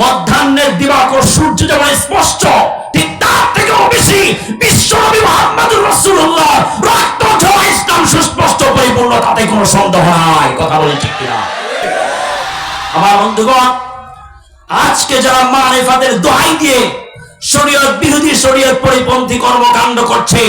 মধ্যাহ্নের দিবাকর সূর্য যেমন স্পষ্ট, ঠিক তার থেকেও বেশি বিশ্বনবী মুহাম্মদুর রাসূলুল্লাহ রক্ত ঝরা ইসলাম সুস্পষ্ট পরিপূর্ণ, তাতে কোনো সন্দেহ নাই। কথা বলে ঠিক কিনা? আমার বন্ধুগণ, আজকে যারা মারিফাতের দোহাই দিয়ে শরীয়ত বিরোধী, শরীয়ত পরিপন্থী কর্মকাণ্ড করছে,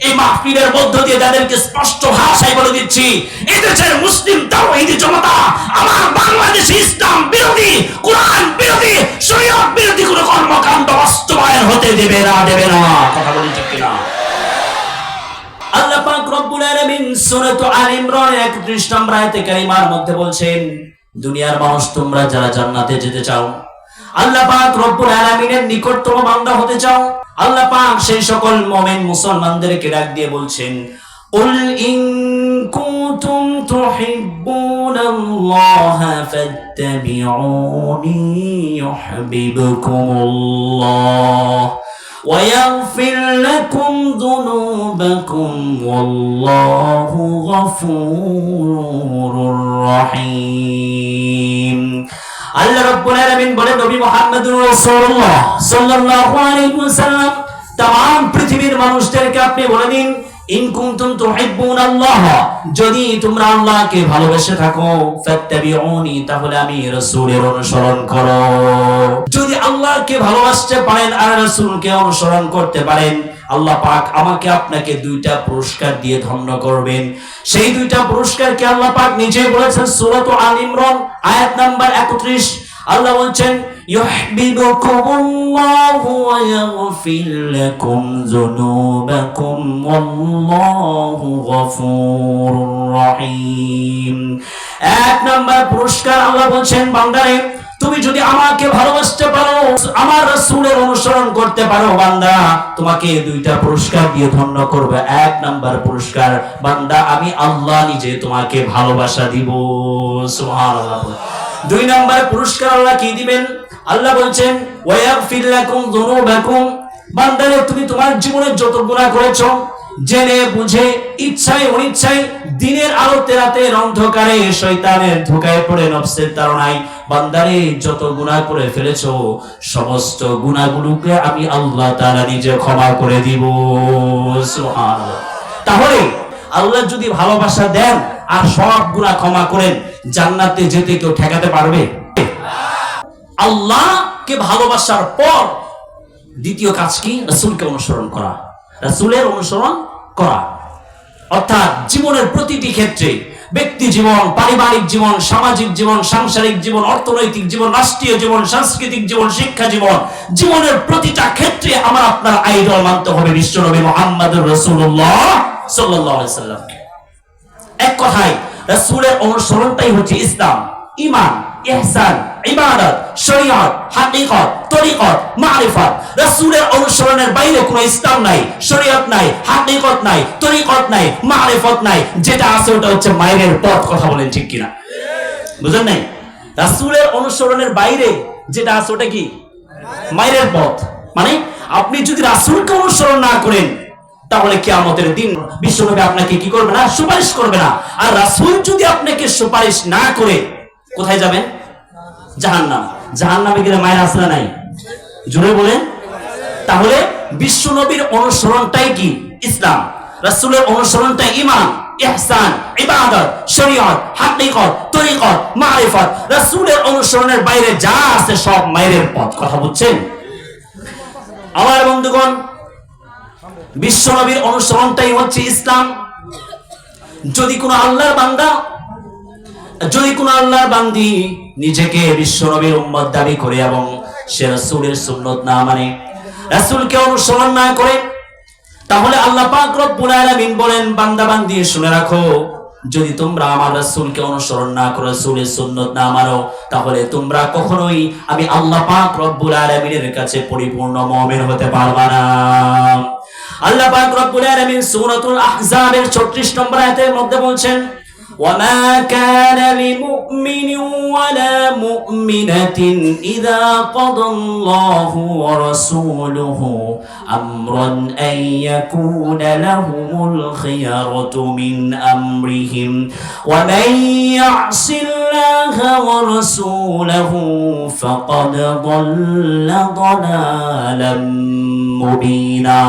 এই মাহফিলের মধ্য দিয়ে তাদেরকে স্পষ্ট ভাষায় বলে দিচ্ছি, এই দেশের মুসলিম তাওহীদি জনতা আমার বাংলাদেশে ইসলাম বিরোধী, কোরআন বিরোধী, শরীয়ত বিরোধী কোনো কর্মকাণ্ড বাস্তবায়ন হতে দেবে না, দেবে না। কথা বলি ঠিক কিনা? আল্লাহ পাক রব্বুল আলামিন সূরা আল ইমরান 31 নম্বর আয়াতে কারিমার মধ্যে বলছেন, দুনিয়ার মানুষ তোমরা যারা জান্নাতে যেতে চাও, আল্লাহ পাক রব্বুল আলামিনের নিকটতম বান্দা হতে চাও, আল্লাহ পাক সেই সকল মুমিন মুসলমানদেরকে ডাক দিয়ে বলছেন, কুল ইন কুনতুম তুহিব্বুনাল্লাহা ফাত্তাবিউনি ইউহিব্বুকুমুল্লাহ ওয়া ইয়াগফির লাকুম যুনুবাকুম ওয়াল্লাহু গফুরুর রহিম। আল্লাহ রাব্বুল আলামিন বলেন, নবী মুহাম্মদুর রাসূলুল্লাহ সাল্লাল্লাহু আলাইহি ওয়াসাল্লাম तमाम পৃথিবীর মানুষদেরকে আপনি বলে দিন, ইন কুনতুম তুহিব্বুনাল্লাহ, যদি তোমরা আল্লাহকে ভালোবেসে থাকো, ফাত্তাবিউনি, তাহলে আমি রাসূলের অনুসরণ করো। যদি আল্লাহকে ভালোবাসতে পারেন আর রাসূলকে অনুসরণ করতে পারেন, আল্লাহ পাক আমাকে আপনাকে দুইটা পুরস্কার দিয়ে ধন্য করবেন। সেই দুইটা পুরস্কারকে আল্লাহ পাক নিজেই বলেছেন সূরা আল ইমরান আয়াত নাম্বার 31। আল্লাহ বলছেন, ইউহিব্বুকুমুল্লাহু ওয়া ইয়াগফির লাকুম যুনুবাকুম ওয়াল্লাহু গফুরুর রহিম। এক নাম্বার পুরস্কার আল্লাহ বলছেন, বান্দারে তুমি যদি আমাকে ভালোবাসতে পারো, আমার রাসূলের অনুসরণ করতে পারো, বান্দা তোমাকে দুইটা পুরস্কার দিয়ে ধন্য করবে। এক নাম্বার পুরস্কার, বান্দা আমি আল্লাহ নিজে তোমাকে ভালোবাসা দিব। সুবহানাল্লাহ। দুই নাম্বার পুরস্কার আল্লাহ কি দিবেন? আল্লাহ বলছেন, ওয়া ইয়াগফির লাকুম যুনুবাকুম, বান্দারে তুমি তোমার জীবনে যত গুনাহ করেছো, জেনে বুঝে, ইচ্ছায় অনিচ্ছায়, দিনের আলোতে রাতের অন্ধকারে, শয়তানের ধোঁকায় পড়ে, নফসের তাড়নায়, বান্দারে যত গুনাহ করে ফেলেছো, সমস্ত গুনাহগুলোকে আমি আল্লাহ তাআলা নিজে ক্ষমা করে দিব। সুবহানাল্লাহ। তাহলে আল্লাহ যদি ভালোবাসা দেন আর সব গুনাহ ক্ষমা করেন, জান্নাতে যেতে কেউ ঠেকাতে পারবে? আল্লাহকে ভালোবাসার পর দ্বিতীয় কাজ কি? রাসূলকে অনুসরণ করা, রাসূলের অনুসরণ করা। অর্থাৎ জীবনের প্রতিটি ক্ষেত্রে, ব্যক্তি জীবন, পারিবারিক জীবন, সামাজিক জীবন, সাংসারিক জীবন, অর্থনৈতিক জীবন, রাষ্ট্রীয় জীবন, সাংস্কৃতিক জীবন, শিক্ষা জীবন, জীবনের প্রতিটা ক্ষেত্রে আমার আপনার আইডল মানতে হবে বিশ্বনবী মুহাম্মদুর রাসূলুল্লাহ সাল্লাল্লাহু আলাইহি ওয়াসাল্লাম। এক কথায় রাসূলের অনুসরণটাই হচ্ছে ইসলাম, ঈমান, ইহসান, ইবাদত, শরীয়ত, হাকিকত, তরিকত, মারিফাত। রাসূলের অনুসরণের বাইরে কোনো ইসলাম নাই, শরীয়ত নাই, হাকিকত নাই, তরিকত নাই, মারিফত নাই। যেটা আছে ওটা হচ্ছে মায়ের পথ। কথা বলেন ঠিক কিনা? বুঝেন নাই? রাসূলের অনুসরণের বাইরে যেটা আছে ওটা কি? মায়ের পথ। মানে আপনি যদি রাসূলকে অনুসরণ না করেন, তাহলে কিয়ামতের দিন বিশ্বনবী আপনাকে কি করবে না? সুপারিশ করবে না। আর রাসূল যদি আপনাকে সুপারিশ না করে, কোথায় যাবেন? জাহান্নাম। জাহান্নামে গেলে মায়ের আসরা নাই, জোরে বলেন। তাহলে বিশ্বনবীর অনুসরণটাই কি? ইসলাম। রাসূলের অনুসরণটাই ঈমান, ইহসান, ইবাদত, শরীয়ত, হাকিকত, তরিকত, মারিফত। রাসূলের অনুসরণের বাইরে যা আছে সব মায়ের পথ। কথা বুঝছেন? আমার বন্ধুগণ, বিশ্বনবীর অনুসরণটাই হচ্ছে ইসলাম। যদি কোনো আল্লাহর বান্দা, যদি কোন আল্লাহর বান্দি নিজেকে বিশ্বনবীর উম্মত দাবি করে এবং সে রাসূলের সুন্নাত না মানে, রাসূলকে অনুসরণ না করে, তাহলে আল্লাহ পাক রব্বুল আলামিন বলেন, বান্দা বান্দি শুনে রাখো, যদি তোমরা আমার রাসূলকে অনুসরণ না করো, রাসূলের সুন্নাত না মানো, তাহলে তোমরা কখনোই আমি আল্লাহ পাক রব্বুল আলামিনের কাছে পরিপূর্ণ মুমিন হতে পারবে না। আল্লাহ পাক রব্বুল আলামিন সূরাতুল আহজাবের 36 নম্বর আয়াতের মধ্যে বলছেন, وما كان لمؤمن ولا مؤمنة إذا قضى الله ورسوله أمرا أن يكون لهم الخيرة من أمرهم ومن يعص الله ورسوله فقد ضل ضلالا মুবিনা।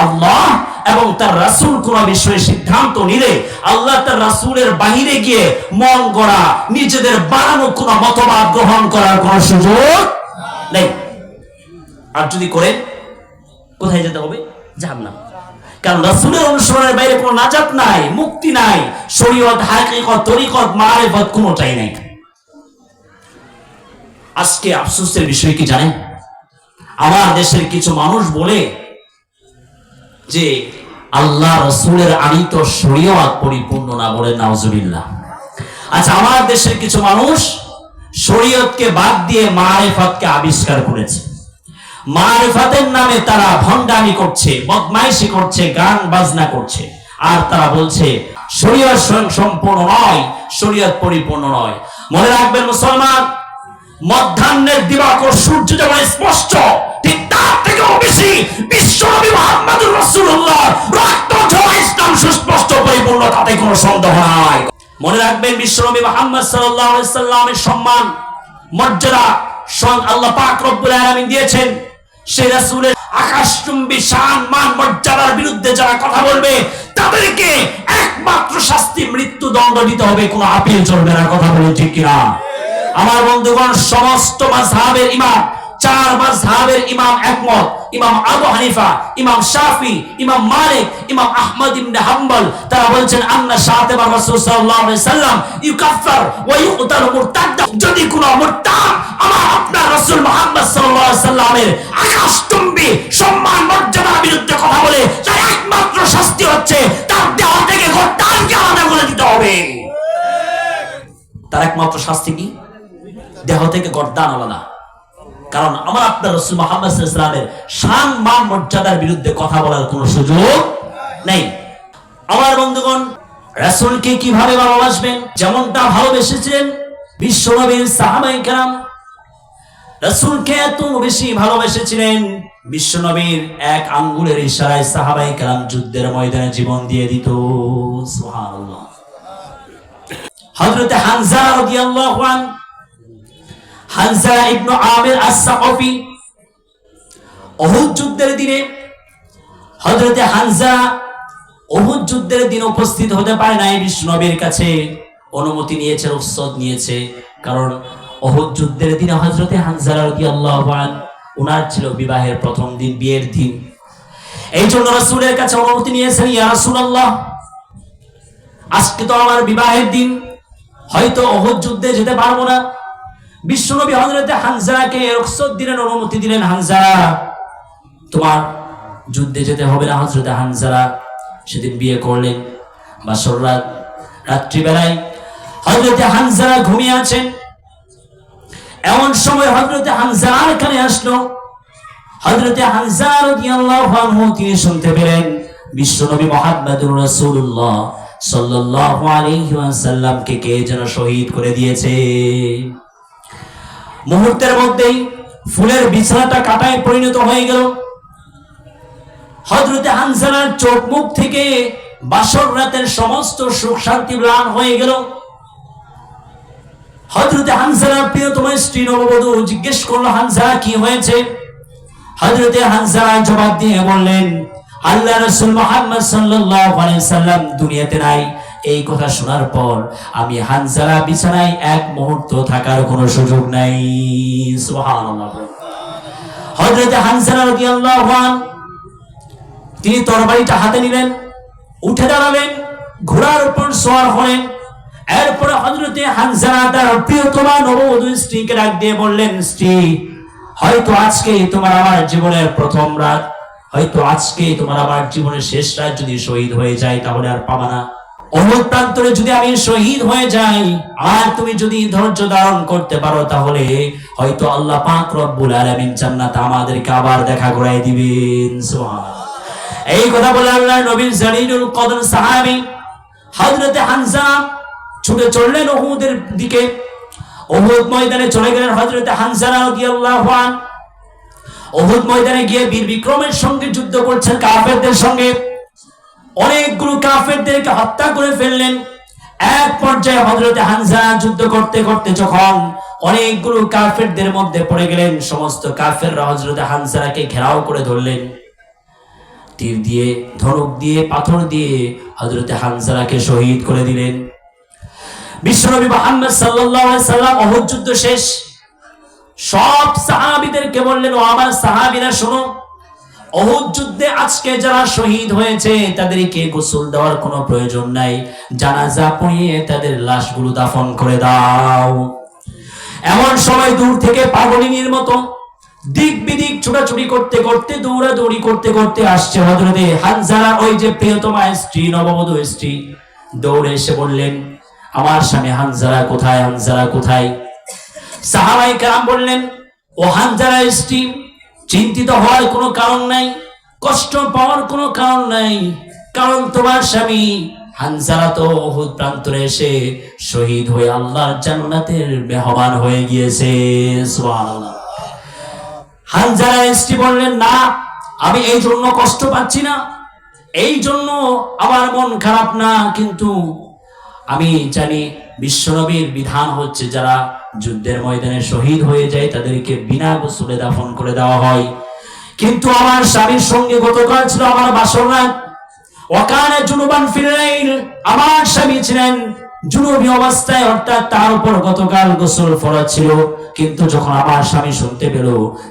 আল্লাহ এবং তার রাসূল কোন বিষয়ে সিদ্ধান্ত নিলে আল্লাহ তার রাসূলের বাহিরে গিয়ে মন গড়া নিজেদের বানানো কোন মতবাদ গ্রহণ করার কোন সুযোগ নেই। আর যদি করেন কোথায় যেতে হবে? জাহান্নাম। কারণ রাসূলের অনুসরণের বাইরে কোনো নাজাত নাই, মুক্তি নাই, শরীয়ত, হাকিকত, তরিকত, মারিফত কোনোটাই নাই। আজকে আফসোসের বিষয় কি জানেন? আমার দেশের কিছু মানুষ বলে যে আল্লাহ রাসূলের আনিত শরীয়ত পরিপূর্ণ না, বলে নাউজুবিল্লাহ। আচ্ছা, আমার দেশের কিছু মানুষ শরীয়তকে বাদ দিয়ে মারিফতকে আবিষ্কার করেছে। মারিফতের নামে তারা ভণ্ডামি করছে, বদমাইশি করছে, গান বাজনা করছে, আর তারা বলছে শরীয়ত স্বয়ং সম্পূর্ণ নয়, শরীয়ত পরিপূর্ণ নয়। মনে রাখবেন মুসলমান, মধ্যাহ্নের দিবাকর সূর্য যেমন স্পষ্ট, ঠিক তার থেকেও বেশি বিশ্বনবী মুহাম্মদুর রাসূলুল্লাহ রক্ত ঝরা ইসলাম সুস্পষ্ট পরিপূর্ণ, তাতে কোনো সন্দেহ নাই। মনে রাখবেন, বিশ্বনবী মুহাম্মদ সাল্লাল্লাহু আলাইহি সাল্লামের সম্মান মর্যাদা স্বয়ং আল্লাহ পাক রব্বুল আলামিন দিয়েছেন। সেই রাসূলের আকাশচুম্বী শান মান মর্যাদার বিরুদ্ধে যারা কথা বলবে তাদেরকে একমাত্র শাস্তি মৃত্যুদণ্ড দিতে হবে, কোনো আপিল চলবে না। কথা বলে ঠিক কিনা? আমার বন্ধুগণ, সমস্ত মাযহাবের ইমাম, 4 মাযহাবের ইমাম একমত। ইমাম আবু হানিফা, ইমাম শাফি, ইমাম মালিক, ইমাম আহমদ ইবনে হাম্বল, তারা বলছেন আন্না শাতিবা রাসূল সাল্লাল্লাহু আলাইহি সাল্লাম ইউকাফফার ওয়া ইউকতাল মুরতাদ। যদি কোনো মুরতাদ আমার আপনার রাসূল মুহাম্মদ সাল্লাল্লাহু আলাইহি সাল্লামের আকাশচুম্বী সম্মান মর্যাদার বিরুদ্ধে কথা বলে, তার একমাত্র শাস্তি হচ্ছে তার দেহ থেকে গর্দানকে আলাদা করে দিতে হবে। তার একমাত্র শাস্তি কি? দেহ থেকে গর্দান আলাদা। কারণ আমার আপনার রাসূল মুহাম্মদ সাল্লাল্লাহু আলাইহি ওয়াসাল্লামের শান মান মর্যাদার বিরুদ্ধে কথা বলার কোনো সুযোগ নেই। আমার বন্ধুগণ, রাসূলকে কিভাবে ভালোবাসবেন? যেমনটা ভালোবেসেছিলেন বিশ্বনবীর সাহাবায়ে কেরাম। রাসূলকে এত বেশি ভালোবেসেছিলেন, বিশ্বনবীর এক আঙ্গুলের ইশারায় সাহাবায়ে কেরাম যুদ্ধের ময়দানে জীবন দিয়ে দিত। সুবহানাল্লাহ। হযরত হামজা রাদিয়াল্লাহু আনহু, হামজা ইবনে আমির আস-সাকফি, উহুদ যুদ্ধের দিনে হযরত হামজা উহুদ যুদ্ধের দিন উপস্থিত হতে পারে নাই। বিশ্বনবীর কাছে অনুমতি নিয়েছে, রুখসত নিয়েছে, কারণ উহুদ যুদ্ধের দিনে হযরত হামজা রাদিয়াল্লাহু আনহু উনার ছিল বিবাহের প্রথম দিন, বিয়ের দিন। এই জন্য রাসূলের কাছে অনুমতি নিয়েছেন, ইয়া রাসূলুল্লাহ, আজকে তো আমার বিবাহের দিন, হয়তো উহুদ যুদ্ধে যেতে পারবো না। বিশ্বনবী হযরত হামজাকে রুখসত দিলেন, অনুমতি দিলেন, হামজা তোমার যুদ্ধে যেতে হবে না। হযরত হামজা সেদিন বিয়ে করলেন। বাসর রাত, রাত্রিবেলায় হযরত হামজা ঘুমিয়ে আছেন। এমন সময় হযরত হামজার কানে আসলো। হযরত হামজা রাদিয়াল্লাহু আনহু তিনি শুনতে পেলেন বিশ্বনবী মুহাম্মদুর রাসূলুল্লাহ সাল্লাল্লাহু আলাইহি ওয়াসাল্লামকে কে যেন শহীদ করে দিয়েছে। মুহূর্তের মধ্যেই ফুলের বিছানাটা কাঁটায় পরিণত হয়ে গেল। হযরত হামজার চোখ মুখ থেকে বাসর রাতের সমস্ত সুখ শান্তি ম্লান হয়ে গেল। হযরত হামজার প্রিয়তমা স্ত্রী নববধূ জিজ্ঞেস করলো, হামজা কি হয়েছে? হযরত হামজা জবাব দিয়ে বললেন, আল্লাহ রাসূল মুহাম্মদ সাল্লাল্লাহু আলাইহি সাল্লাম দুনিয়াতে নাই। এই কথা শোনার পর আমি হামজা বিছানায় এক মুহূর্ত থাকার কোনো সুযোগ নাই। সুবহানাল্লাহ। হযরত হামজা রাদিয়াল্লাহু আনহু তিনি তরবারিটা হাতে নিলেন, উঠে দাঁড়ালেন, ঘোড়ার উপর সওয়ার হলেন। এরপরে হযরত হামজা তার প্রিয়তমা নববধূ স্ত্রীকে ডাক দিয়ে বললেন, স্ত্রী, হয়তো আজকে তোমার আমার জীবনের প্রথম রাত, হয়তো আজকে তোমার আমার জীবনের শেষ রাত। যদি শহীদ হয়ে যায় তাহলে আর পাবা না। উহুদ প্রান্তরে যদি আমি শহীদ হয়ে যাই আর তুমি যদি ধৈর্য ধারণ করতে পারো, তাহলে হয়তো আল্লাহ পাক রব্বুল আলামিন জান্নাতে আমাদেরকে আবার দেখা করাই দিবেন। সুবহানাল্লাহ। এই কথা বলে আল্লাহর নবী জালিলুল কদর সাহাবী হযরতে হামজা ছুটে চললেন উহুদের দিকে। উহুদ ময়দানে চলে গেলেন হযরতে হামজা রাদিয়াল্লাহু আনহু। উহুদ ময়দানে গিয়ে বীর বিক্রমের সঙ্গে যুদ্ধ করছেন কাফেরদের সঙ্গে। অনেকগুলো কাফেরদেরকে হত্যা করে ফেললেন। এক পর্যায়ে হযরতে হামজা যুদ্ধ করতে করতে যখন অনেকগুলো কাফেরদের মধ্যে পড়ে গেলেন, সমস্ত কাফেররা হযরতে হামজাকে ঘেরাও করে ধরলেন। তীর দিয়ে, ধনুক দিয়ে, পাথর দিয়ে হযরতে হামজাকে শহীদ করে দিলেন। বিশ্বনবী মুহাম্মদ সাল্লাল্লাহু আলাইহি সাল্লাম উহুদ যুদ্ধ শেষ, সব সাহাবীদেরকে বললেন, ও আমার সাহাবীরা শোনো, উহুদ যুদ্ধে আজকে যারা শহীদ হয়েছে তাদেরকে গোসল দেওয়ার কোনো প্রয়োজন নাই, জানাজা পড়িয়ে তাদের লাশগুলো দাফন করে দাও। এমন সময় দূর থেকে পাগলিনীর মতো দিক বিদিক ছোটাছুটি করতে করতে, দৌড়াদৌড়ি করতে করতে আসছে হযরতে হামজা, ওই যে প্রিয়তমা স্ত্রী, নববধূ স্ত্রী। দৌড়ে এসে বললেন, আমার স্বামী হামজা কোথায়, হামজা কোথায়? সাহাবায়ে কেরাম বললেন, ও হামজার স্ত্রী, চিন্তিত হওয়ার কোনো কারণ নাই, কষ্ট পাওয়ার কোনো কারণ নাই, কারণ তোমার স্বামী হামজা তো উহুদ প্রান্তরে এসে শহীদ হয়ে আল্লাহর জান্নাতের মেহমান হয়ে গিয়েছে। সুবহানাল্লাহ। হামজার স্ত্রী বললেন, না, আমি এই জন্য কষ্ট পাচ্ছি না, এই জন্য আমার মন খারাপ না, কিন্তু আমি জানি বিশ্বনবীর বিধান হচ্ছে যারা যুদ্ধের ময়দানে শহীদ হয়ে যায় তাদেরকে বিনা গোসলে দাফন করে দেওয়া হয়। কিন্তু আমার স্বামীর সঙ্গে গতকাল ছিল আমার বাসর রাত, ওয়াকানা জুনুবান ফিল লাইল, আমার স্বামী ছিলেন জুনুবী অবস্থায়, অর্থাৎ তার উপর গতকাল গোসল ফরজ ছিল। কিন্তু যখন আমার স্বামী শুনতে পেল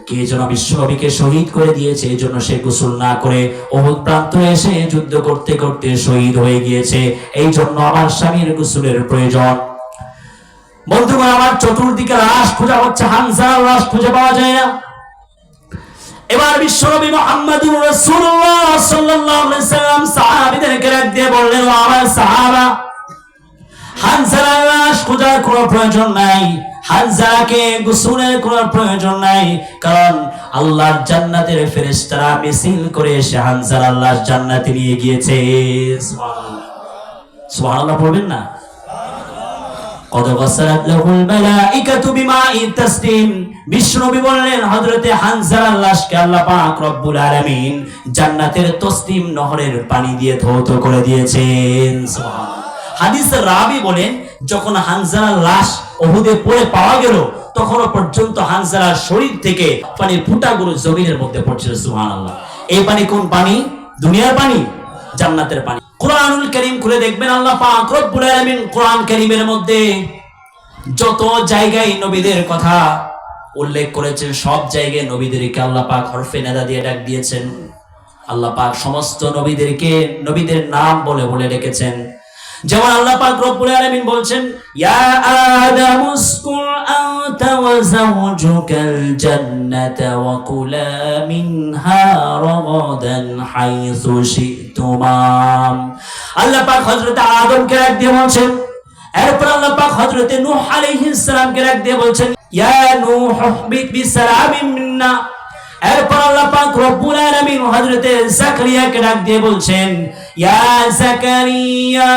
কে যেন বিশ্বনবীকে শহীদ করে দিয়েছে, এই জন্য সে গোসল না করে উহুদ প্রান্তরে এসে যুদ্ধ করতে করতে শহীদ হয়ে গিয়েছে, এই জন্য আমার স্বামীর গোসলের প্রয়োজন। বন্ধুগণ, আমার চতুর্দিকে লাশ খোঁজা হচ্ছে, হামজার লাশ খুঁজে পাওয়া যায় না। এবার বিশ্বনবী মুহাম্মদুর রাসূলুল্লাহ সাল্লাল্লাহু আলাইহি সাল্লাম সাহাবীদেরকে ডাক দিয়ে বললেন, ও আমার সাহাবা, হামজার লাশ খোঁজার কোনো প্রয়োজন নাই, হামজাকে গোসলের কোনো প্রয়োজন নাই, কারণ আল্লাহর জান্নাতের ফেরেশতারা মিছিল করে এসে হামজার লাশ জান্নাতে নিয়ে গিয়েছে। সুবহানাল্লাহ, সুবহানাল্লাহ বলবেন না? কদ গাসালাত লাহুল মালাইকাতু বিমা'i তাসলিম। বিশ্বনবী বললেন, হযরতে হামজার লাশকে আল্লাহ পাক রব্বুল আলামিন জান্নাতের তসলিম নহরের পানি দিয়ে ধৌত করে দিয়েছেন। সুবহানাল্লাহ। হাদিসের রাবী বলেন, যখন হামজার লাশ উহুদে পড়ে পাওয়া গেল তখনও পর্যন্ত হামজার শরীর থেকে পানির ফুঁটাগুলো জমিনের মধ্যে পড়ছিল। সুবহানাল্লাহ। এই পানি কোন পানি? দুনিয়ার পানি, জান্নাতের পানি। কুরআনুল কারীম খুলে দেখবেন, আল্লাহ পাক রব্বুল আলামিন কুরআন কারীমের মধ্যে যত জায়গায় নবীদের কথা উল্লেখ করেছেন সব জায়গায় নবীদেরকে আল্লাহ পাক হরফে নিদা দিয়ে ডাক দিয়েছেন। আল্লাহ পাক সমস্ত নবীদেরকে নবীদের নাম বলে বলে ডেকেছেন। যেমন আল্লাহ পাক রব্বুল আলামিন বলছেন, ইয়া আদামু উসকুন আনতা ওয়া যাওজুকাল জান্নাতা ওয়া কুলা মিনহা রাগাদান হাইসু শি'তুমা। আল্লাহ পাক হযরত আদমকে ডাক দিয়ে বলছেন, এরপর আল্লাহ পাক হযরত নূহ আলাইহিস সালামকে ডাক দিয়ে বলছেন, ইয়া নূহ ইহবিত বিসালামিন মিন্না। এরপর আল্লাহ পাক রব্বুল আলামিন হযরত জাকারিয়াকে ডাক দিয়ে বলছেন, ইয়া জাকারিয়া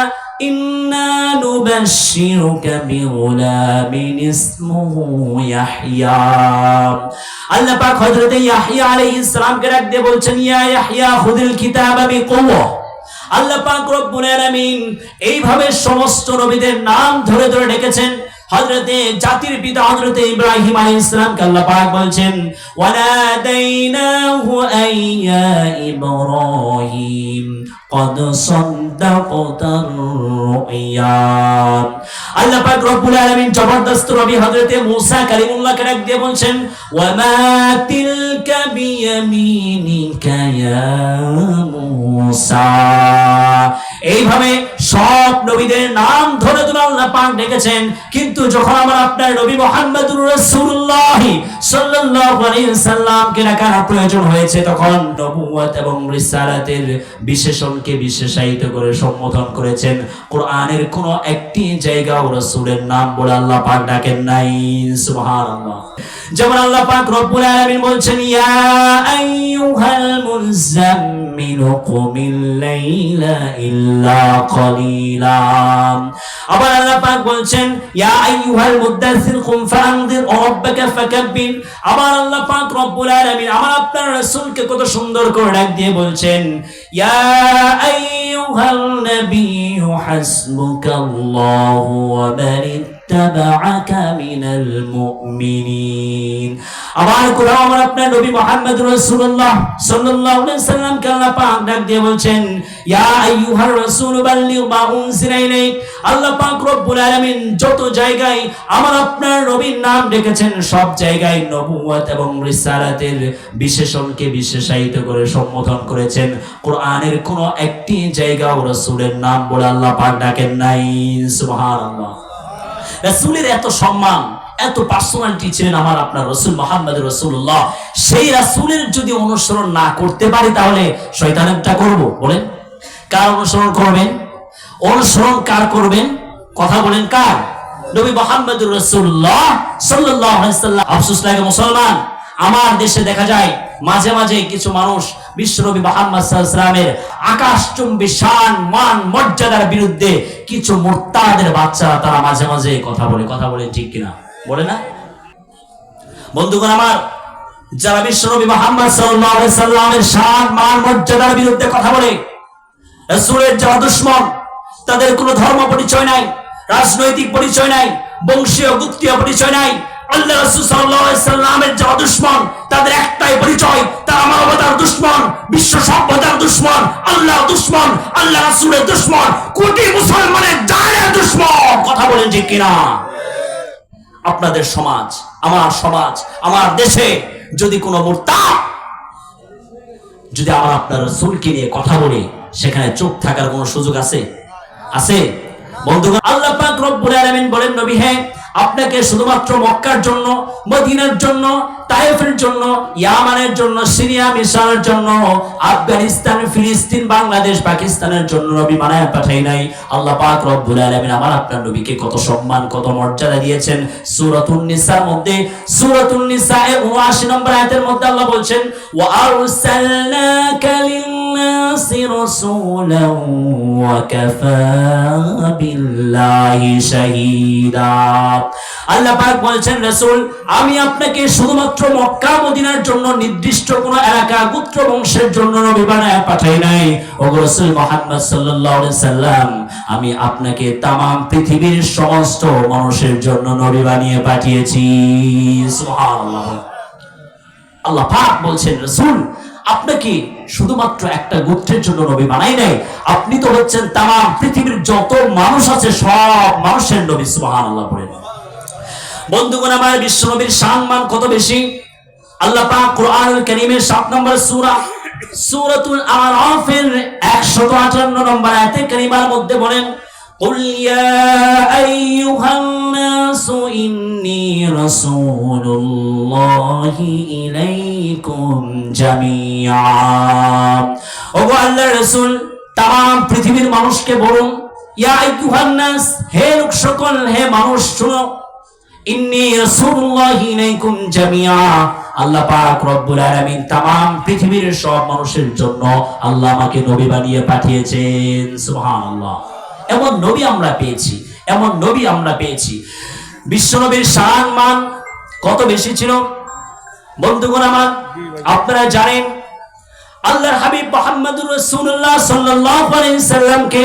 ইন্না নুবাশশিরুকা বিগুলামিন ইসমুহু ইয়াহইয়া। আল্লাহ পাক হযরত ইয়াহইয়া আলাইহিস সালামকে ডাক দিয়ে বলছেন, ইয়া ইয়াহইয়া খুযিল কিতাবা বিকুওয়া। আল্লাহ পাক রব্বুল আলামিন এইভাবে সমস্ত নবীদের নাম ধরে ধরে ডেকেছেন। হযরতে জাতির পিতা হযরতে ইব্রাহিম আলাইহিস সালামকে আল্লাহ পাক বলছেন, ওয়ানাদাইনাহু আইয়া ইব্রাহিম قد صدقت الرؤيا। আল্লাহ পাক রব্বুল আলামিন জবরদস্ত নবী হযরতে মূসা কালিমুল্লাহকে ডাক দিয়ে বলছেন, ওয়া মা তিলকা বিয়ামিনিকা ইয়া মূসা। এইভাবে সব নবীদের নাম ধরে ধরে আল্লাহ পাক ডেকেছেন। কিন্তু যখন আমার আপনার নবী মুহাম্মদুর রাসূলুল্লাহ সাল্লাল্লাহু আলাইহি ওয়াসাল্লামকে রাখার প্রয়োজন হয়েছে, তখন নবুয়ত এবং রিসালাতের বিশেষণকে বিশেষায়িত করে সম্বোধন করেছেন। কোরআনের কোন একটি জায়গাও রাসূলের নাম বলে আল্লাহ পাক ডাকেন নাই। সুবহানাল্লাহ। যেমন আল্লাহ পাক রব্বুল আলামিন বলছেন, ইয়া আইয়ুহাল মুযাম্মিলু কুমিল লাইলা ইল্লা কলিলা। আবার আল্লাহ পাক বলছেন, ইয়া আইয়ুহাল মুদাসসির কুম ফাআনযির রাব্বাকা ফাকাব্বির। আবার আল্লাহ পাক রব্বুল আলামিন আমার আপনার রাসূলকে কত সুন্দর করে ডাক দিয়ে বলছেন, ইয়া আইয়ুহান নাবিয়্যু হাসবুকাল্লাহু ওয়া মান ইত্তাবা'আকা মিনাল মুমিনিন। আবার কোরআন আমার আপনার নবী মুহাম্মদ রাসূলুল্লাহ সাল্লাল্লাহু আলাইহি ওয়াসাল্লামকে আল্লাহ পাক ডাক দিয়ে বলছেন, ইয়া আইয়ুহার রাসূল বাল্লিগ মা উনজিলা ইলাইক। আল্লাহ পাক রব্বুল আলামিন যত জায়গায় আমার আপনার নবীর নাম ডেকেছেন, সব জায়গায় নবুয়ত এবং রিসালাতের বিশেষণকে বিশেষায়িত করে সম্বোধন করেছেন। কোরআনের কোন একটি জায়গাও রাসূলের নাম বলে আল্লাহ পাক ডাকেন নাই। সুবহানাল্লাহ। রাসূলের এত সম্মান, এত পার্সোনালিটি ছিলেন আমার আপনার রাসূল মুহাম্মদ রাসূলুল্লাহ। সেই রাসূলের যদি অনুসরণ না করতে পারি তাহলে শয়তানেরটা করব। বলেন কার অনুসরণ করবেন? অনুসরণ কার করবেন? কথা বলেন কার? নবী মুহাম্মদ রাসূলুল্লাহ সাল্লাল্লাহু আলাইহি ওয়াসাল্লাম। আফসোস লাগে মুসলমান, আমার দেশে দেখা যায় মাঝে মাঝে কিছু মানুষ বিশ্বনবী মুহাম্মদ সাল্লাল্লাহু আলাইহি ওয়াসাল্লামের আকাশচুম্বী শান মান মর্যাদার বিরুদ্ধে কিছু মুরতাদের বাচ্চারা তারা মাঝে মাঝে কথা বলে। কথা বলে ঠিক কিনা? বলে না? বন্ধুগণ আমার, যারা বিশ্বনবী মুহাম্মদ সাল্লাল্লাহু আলাইহি ওয়াসাল্লামের শান মান মর্যাদার বিরুদ্ধে কথা বলে, রাসূলের যারা দুশমন, তাদের কোনো ধর্ম পরিচয় নাই, রাজনৈতিক পরিচয় নাই, বংশীয় গোত্রীয় পরিচয় নাই। আল্লাহ রাসূল সাল্লাল্লাহু আলাইহি ওয়াসাল্লামের যারা দুশমন, তাদের একটাই পরিচয়, তারা মানবতার দুশমন, বিশ্ব সভ্যতার দুশমন, আল্লাহ দুশমন, আল্লাহ রাসূলের দুশমন, কোটি মুসলমানের জানের দুশমন। কথা বলেন ঠিক কিনা? আপনাদের সমাজ, আমার দেশে যদি কোনো মুরতাদ যদি আমার আপনার রাসূলকে নিয়ে কথা বলে, সেখানে চুপ থাকার কোনো সুযোগ আছে? আছে? বন্ধুগণ, আল্লাহ পাক রব্বুল আলামিন বলেন, নবী হ্যাঁ, আপনাকে শুধুমাত্র মক্কার জন্য, মদিনার জন্য, তায়েফের জন্য, ইয়ামানের জন্য, সিরিয়া মিশরের জন্য, আফগানিস্তান, ফিলিস্তিন, বাংলাদেশ, পাকিস্তানের জন্য নবী বানায় পাঠাই নাই। আল্লাহ পাক রব্বুল আলামিন আমার আপনার নবীকে কত সম্মান, কত মর্যাদা দিয়েছেন। সূরাতুন নিসার মধ্যে, সূরাতুন নিসা এর 79 নম্বর আয়াতের মধ্যে আল্লাহ বলছেন, ওয়া আরসালনাকা লিন-নাসি রাসূলান ওয়া কাফা বিল্লাহি শাহীদা। আল্লাহ পাক বলছেন, রাসূল আমি আপনাকে শুধুমাত্র মক্কা মদিনার জন্য, নির্দিষ্ট কোন এলাকা গোত্র বংশের জন্য নবী বানায় পাঠাই নাই। ওগো রাসূল মুহাম্মদ সাল্লাল্লাহু আলাইহি সাল্লাম, আমি আপনাকে তামাম পৃথিবীর সমস্ত মানুষের জন্য নবী বানিয়ে পাঠিয়েছি। সুবহানাল্লাহ। আল্লাহ পাক বলছেন, রাসূল আপনাকে শুধুমাত্র একটা গোত্রের জন্য নবী বানাই নাই, আপনি তো হচ্ছেন তামাম পৃথিবীর যত মানুষ আছে সব মানুষের নবী। সুবহানাল্লাহ। বলেন বন্ধুগণ আমার, বিশ্ব নবীর সম্মান কত বেশি। আল্লাহ পাক কোরআনুল কারীমের 7 নম্বর সূরা, সূরাতুল আরাফের 158 নম্বর আয়াতে কারিমার মধ্যে বলেন, কুল ইয়া আইয়ুহান নাসু ইন্নী রাসূলুল্লাহি ইলাইকুম জামিআ। ওগো আল্লাহর রাসূল, তাম পৃথিবীর মানুষকে বলুন, ইয়া আইয়ুহান নাস, হে লোক সকল, হে মানুষ শুনো, ইন্নী রাসূলুল্লাহি ইলাইকুম জামিআ। আল্লাহ পাক রব্বুল আলামিন তাম পৃথিবীর সব মানুষের জন্য আল্লাহ আমাকে নবী বানিয়ে পাঠিয়েছেন। সুবহানাল্লাহ। এমন নবী আমরা পেয়েছি, এমন নবী আমরা পেয়েছি। বিশ্ব নবীর শান মান কত বেশি ছিল বন্ধুগণ আমার, আপনারা জানেন আল্লাহর হাবিব মুহাম্মদুর রাসূলুল্লাহ সাল্লাল্লাহু আলাইহি সাল্লামকে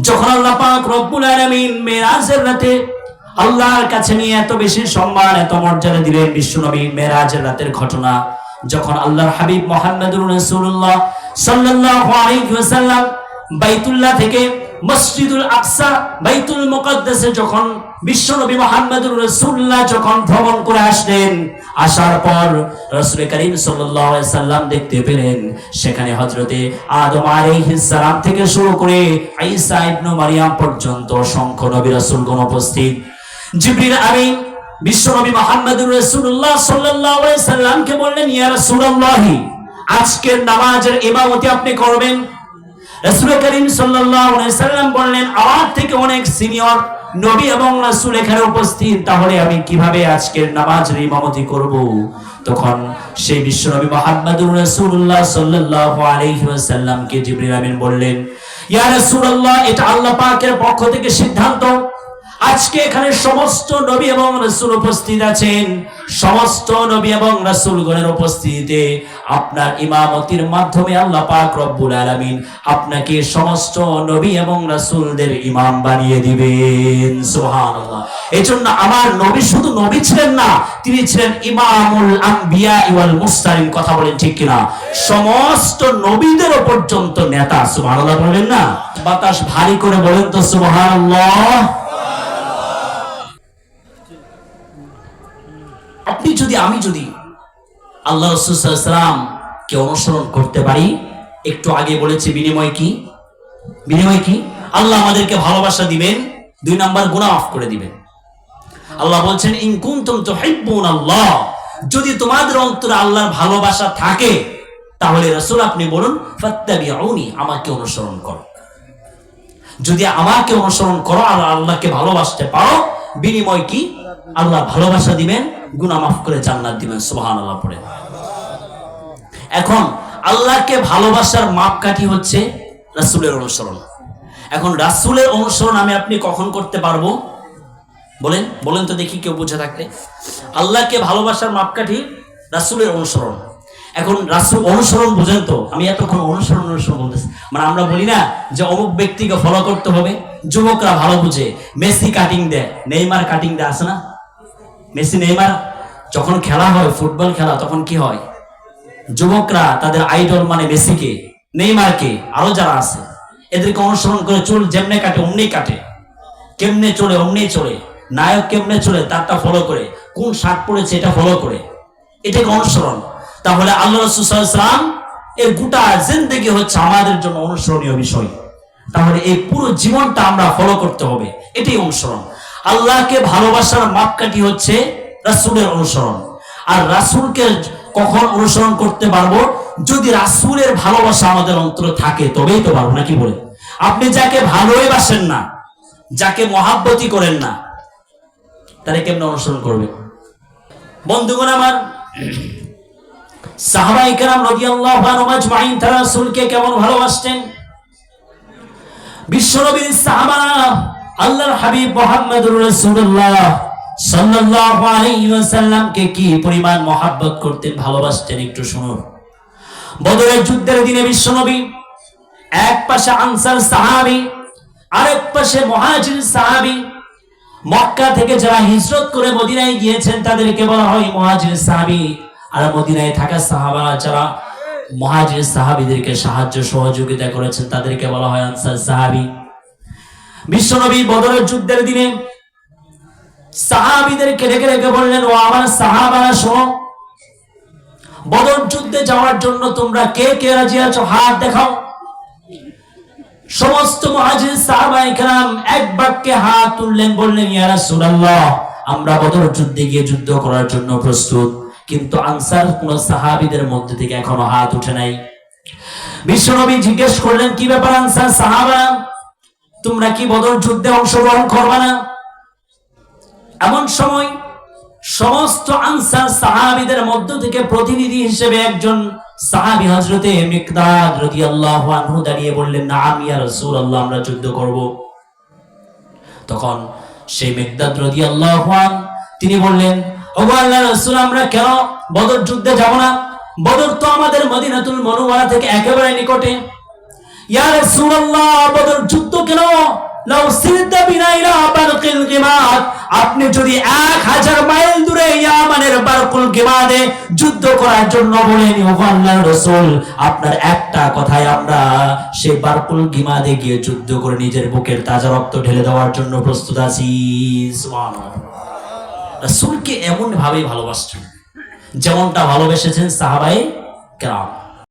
যখন আল্লাহ পাক রব্বুল আলামিন মেরাজের রাতে আল্লাহর কাছে নিয়ে এত বেশি সম্মান, এত মর্যাদা দিলেন। বিশ্বনবী মেরাজের রাতের ঘটনা, যখন আল্লাহর হাবিব মুহাম্মদুর রাসূলুল্লাহ সাল্লাল্লাহু আলাইহি ওয়াসাল্লাম বাইতুল্লাহ থেকে মসজিদুল আকসা, বাইতুল মুকদ্দাসে যখন বিশ্বনবী মুহাম্মদুর রাসূলুল্লাহ যখন ভ্রমণ করে আসলেন, আসার পর রাসূল করিম সাল্লাল্লাহু আলাইহি সাল্লাম দেখতে পেলেন সেখানে হযরতে আদম আলাইহিস সালাম থেকে শুরু করে ঈসা ইবনে মারইয়াম পর্যন্ত অসংখ্য নবী রাসূলগণ উপস্থিত। জিবরিল আমিন বিশ্বনবী মুহাম্মদুর রাসূলুল্লাহ সাল্লাল্লাহু আলাইহি সাল্লামকে বললেন, ইয়া রাসূলুল্লাহ, আজকের নামাজের ইমামতি আপনি করবেন। রাসূল করিম সাল্লাল্লাহু আলাইহি সাল্লাম বললেন, আমার থেকে অনেক সিনিয়র নবী এবং রাসূল এখানে উপস্থিত, তাহলে আমি কিভাবে আজকের নামাজের ইমামতি করব? তখন সেই বিশ্বনবী মুহাম্মদুর রাসূলুল্লাহ সাল্লাল্লাহু আলাইহি ওয়াসাল্লামকে জিবরিল আমিন বললেন, ইয়া রাসূলুল্লাহ, এটা আল্লাহ পাকের পক্ষ থেকে সিদ্ধান্ত, আজকে এখানে সমস্ত নবী এবং রাসূল উপস্থিত আছেন। সমস্ত নবী এবং রাসূলগণের উপস্থিতিতে আপনার ইমামতির মাধ্যমে আল্লাহ পাক রব্বুল আলামিন আপনাকে সমস্ত নবী এবং রাসূলদের ইমাম বানিয়ে দিবেন। সুবহানাল্লাহ। এজন্য আমার নবী শুধু নবী ছিলেন না, তিনি ছিলেন ইমামুল আম্বিয়া ওয়াল মুরসালিন। কথা বলেন ঠিক কিনা? সমস্ত নবীদের পর্যন্ত নেতা। সুবহানাল্লাহ বলেন না? বাতাস ভারী করে বলেন তো সুবহানাল্লাহ। আপনি যদি, আমি যদি আল্লাহ রাসূল সাল্লাল্লাহু আলাইহি ওয়াসাল্লাম কে অনুসরণ করতে পারি, একটু আগে বলেছি বিনিময় কি? বিনিময় কি? আল্লাহ আমাদেরকে ভালোবাসা দিবেন, 2 নাম্বার গুনাহ মাফ করে দিবেন। আল্লাহ বলছেন, ইন কুনতুম তুহিব্বুনাল্লাহ, যদি তোমাদের অন্তরে আল্লাহর ভালোবাসা থাকে তাহলে রাসূল আপনি বলুন, ফাত্তাবিউনি, আমাকে অনুসরণ করো। যদি আমাকে অনুসরণ করো আর আল্লাহকে ভালোবাসতে পারো, বিনিময় কি? আল্লাহ ভালোবাসা দিবেন, গুনাহ মাফ করে জান্নাত দিবেন। সুবহানাল্লাহ পড়ে। এখন আল্লাহকে ভালোবাসার মাপকাঠি হচ্ছে রাসূলের অনুসরণ। এখন রাসূলের অনুসরণ আমি আপনি কখন করতে পারবো? বলেন বলেন তো দেখি, কেউ বুঝে থাকলে। আল্লাহকে ভালোবাসার মাপকাঠি রাসূলের অনুসরণ। এখন রাসূল অনুসরণ বুঝেন তো? আমি এতক্ষণ অনুসরণ বলতেছি, মানে আমরা বলি না যে অমুক ব্যক্তিকে ফলো করতে হবে। যুবকরা ভালো বুঝে, মেসি কাটিং দেয়, নেইমার কাটিং দেয়, আছে না? মেসি নেইমার যখন খেলা হয়, ফুটবল খেলা, তখন কি হয়? যুবকরা তাদের আইডল মানে মেসিকে, নেইমারকে, আরো যারা আছে এদেরকে অনুসরণ করে চুল যেমনে কাটে অমনি কাটে, কেমনে চলে অমনি চলে, নায়ক কেমনে চলে তারটা ফলো করে, কোন শার্ট পরেছে এটা ফলো করে, এটাকে অনুসরণ। তাহলে আল্লাহ রাসূল সাল্লাল্লাহু আলাইহি ওয়াসাল্লাম এর গোটা জিন্দেগি হচ্ছে আমাদের জন্য অনুসরণীয় বিষয়। তাহলে এই পুরো জীবনটা আমরা ফলো করতে হবে, এটাই অনুসরণ। আল্লাহকে ভালোবাসার মাপকাঠি হচ্ছে রাসূলের অনুসরণ। আর রাসূলকে কখন অনুসরণ করতে পারবো? যদি রাসূলের ভালোবাসা আমাদের অন্তরে থাকে, তবেই তো পারবো। নাকি বলে? আপনি যাকে ভালোই বাসেন না, যাকে মহাব্বতই করেন না, তারে কেমনে অনুসরণ করবেন? বন্ধুগণ আমার, সাহাবায়ে কেরাম রাদিয়াল্লাহু আনহুম আজমাইন তারা রাসূলকে কেমন ভালোবাসতেন? বিশ্বনবীর সাহাবারা আল্লাহর হাবিব মুহাম্মদুর রাসূলুল্লাহ সাল্লাল্লাহু আলাইহি ওয়াসাল্লামকে কি পরিমাণ মহব্বত করতেন, ভালোবাসতেন, একটু শুনুন। বদরের যুদ্ধের দিনে বিশ্বনবী এক পাশে আনসার সাহাবী, আরেক পাশে মুহাজির সাহাবী। মক্কা থেকে যারা হিজরত করে মদিনায় গিয়েছেন তাদেরকে বলা হয় মুহাজির সাহাবী, আর মদিনায় থাকা সাহাবারা যারা মুহাজির সাহাবীদেরকে সাহায্য সহযোগিতা করেছেন তাদেরকে বলা হয় আনসার সাহাবী। বিশ্বনবী বদরের যুদ্ধের দিনে সাহাবীদেরকে ডেকে ডেকে বললেন, ও আমার সাহাবারা শোনো, বদর যুদ্ধে যাওয়ার জন্য তোমরা কে কে রাজি আছো? হাত দেখাও। সমস্ত মুহাজির সাহাবায়ে কেরাম এক বাক্যে হাত তুললেন, বললেন, ইয়া রাসূলুল্লাহ, আমরা বদর যুদ্ধে গিয়ে যুদ্ধ করার জন্য প্রস্তুত। কিন্তু আনসার কোন সাহাবীদের মধ্যে থেকে এখনো হাত উঠে নাই। বিশ্বনবী জিজ্ঞেস করলেন, কি ব্যাপার আনসার সাহাবা, তোমরা কি বদর যুদ্ধে অংশগ্রহণ করবে না? এমন সময় সমস্ত আনসার সাহাবীদের মধ্য থেকে প্রতিনিধি হিসেবে একজন সাহাবী হযরতে মিকদাদ রাদিয়াল্লাহু আনহু দাঁড়িয়ে বললেন, নাম ইয়া রাসূলুল্লাহ, আমরা যুদ্ধ করব। তখন সেই মিকদাদ রাদিয়াল্লাহু আনহু তিনি বললেন, ওগো আল্লাহর রাসূল, আমরা কেন বদর যুদ্ধে যাব না? বদর তো আমাদের মদিনাতুল মুনাওয়ারা থেকে একেবারে নিকটে। ইয়া রাসূলুল্লাহ, বদর যুদ্ধ কেন? লাউ সিরতা বিনা ইলা বারকিল গিমাদ, আপনি যদি 1000 মাইল দূরে ইয়ামানের বারকুল গিমাদে যুদ্ধ করার জন্য বলেন, ওগো আল্লাহর রাসূল, আপনার একটা কথায় আমরা সেই বারকুল গিমাদে গিয়ে যুদ্ধ করে নিজের বুকের তাজা রক্ত ঢেলে দেওয়ার জন্য প্রস্তুত আছি। সুবহানাল্লাহ। রাসূলকে এমন ভাবে ভালোবাসতেন যেমনটা ভালোবেসেছেন সাহাবায়ে কেরাম।